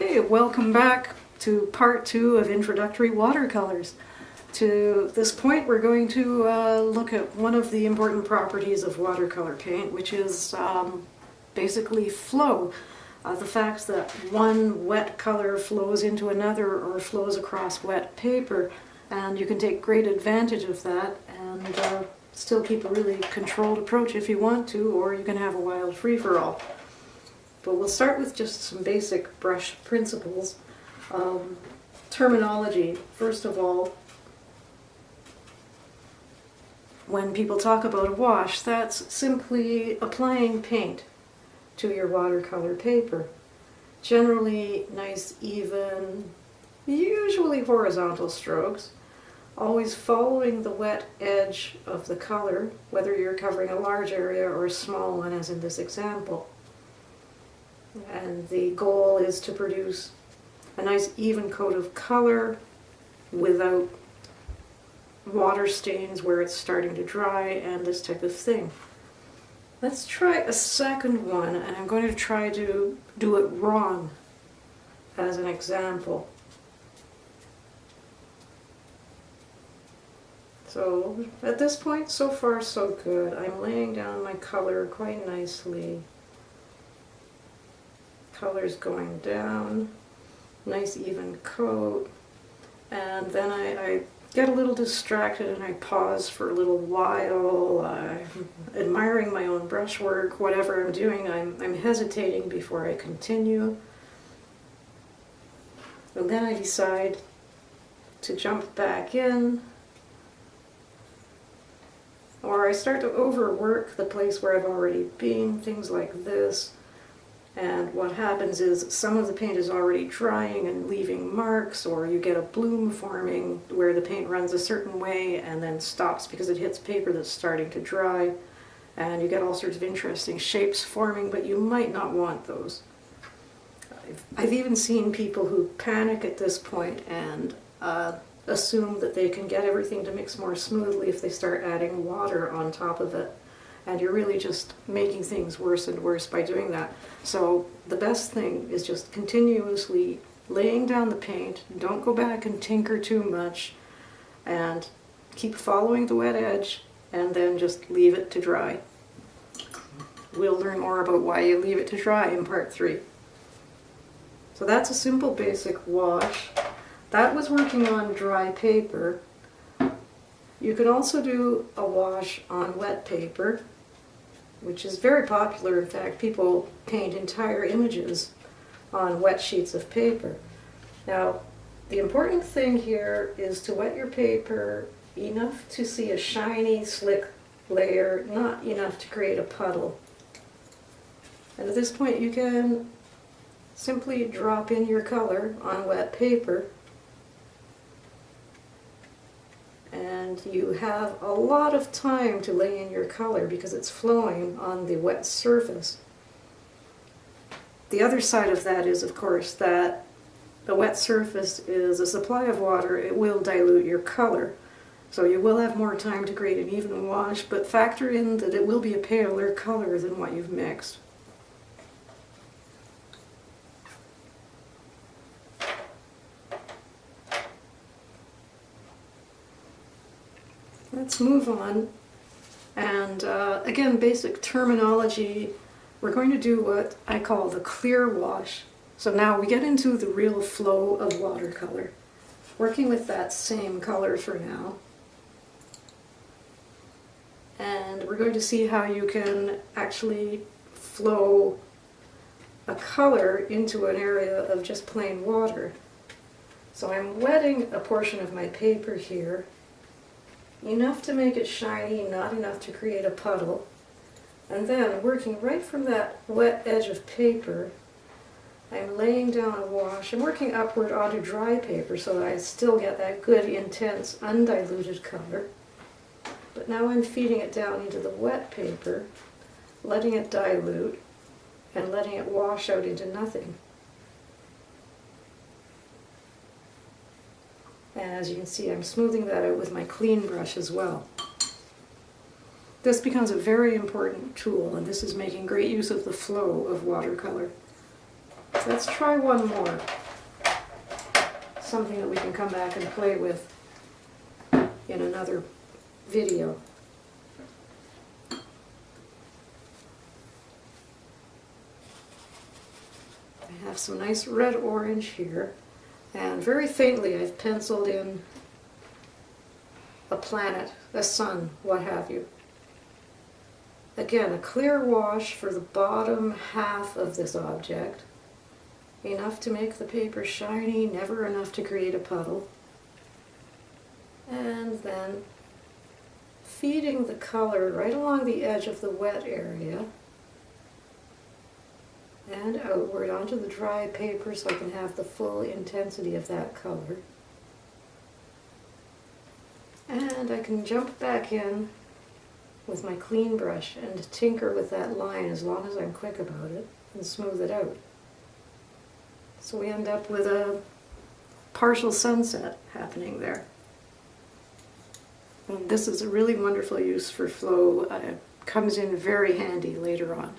Okay, welcome back to part 2 of Introductory Watercolors. To this point we're going to look at one of the important properties of watercolor paint, which is basically flow. The fact that one wet color flows into another or flows across wet paper, and you can take great advantage of that and still keep a really controlled approach if you want to, or you can have a wild free-for-all. But we'll start with just some basic brush principles. Terminology, first of all. When people talk about a wash, that's simply applying paint to your watercolor paper. Generally nice, even, usually horizontal strokes, always following the wet edge of the color, whether you're covering a large area or a small one, as in this example. And the goal is to produce a nice even coat of color without water stains where it's starting to dry and this type of thing. Let's try a second one, and I'm going to try to do it wrong as an example. So at this point, so far so good. I'm laying down my color quite nicely. Color's going down, nice even coat, and then I get a little distracted and I pause for a little while, admiring my own brushwork, whatever I'm doing, I'm hesitating before I continue. And then I decide to jump back in, or I start to overwork the place where I've already been, things like this. And what happens is some of the paint is already drying and leaving marks, or you get a bloom forming where the paint runs a certain way and then stops because it hits paper that's starting to dry, and you get all sorts of interesting shapes forming, but you might not want those. I've even seen people who panic at this point and assume that they can get everything to mix more smoothly if they start adding water on top of it. And you're really just making things worse and worse by doing that. So the best thing is just continuously laying down the paint. Don't go back and tinker too much, and keep following the wet edge, and then just leave it to dry. We'll learn more about why you leave it to dry in part 3. So that's a simple basic wash. That was working on dry paper. You can also do a wash on wet paper, which is very popular. In fact, people paint entire images on wet sheets of paper. Now, the important thing here is to wet your paper enough to see a shiny, slick layer, not enough to create a puddle. And at this point, you can simply drop in your color on wet paper, and you have a lot of time to lay in your color because it's flowing on the wet surface. The other side of that is, of course, that the wet surface is a supply of water. It will dilute your color, so you will have more time to create an even wash, but factor in that it will be a paler color than what you've mixed. Let's move on, and again, basic terminology. We're going to do what I call the clear wash. So now we get into the real flow of watercolor, working with that same color for now. And we're going to see how you can actually flow a color into an area of just plain water. So I'm wetting a portion of my paper here, enough to make it shiny, not enough to create a puddle. And then, working right from that wet edge of paper, I'm laying down a wash. I'm working upward onto dry paper so that I still get that good, intense, undiluted color. But now I'm feeding it down into the wet paper, letting it dilute, and letting it wash out into nothing. And as you can see, I'm smoothing that out with my clean brush as well. This becomes a very important tool, and this is making great use of the flow of watercolor. Let's try one more. Something that we can come back and play with in another video. I have some nice red orange here, and very faintly I've penciled in a planet, a sun, what have you. Again, a clear wash for the bottom half of this object. Enough to make the paper shiny, never enough to create a puddle. And then feeding the color right along the edge of the wet area and outward onto the dry paper so I can have the full intensity of that color. And I can jump back in with my clean brush and tinker with that line as long as I'm quick about it and smooth it out. So we end up with a partial sunset happening there. And this is a really wonderful use for flow. It comes in very handy later on.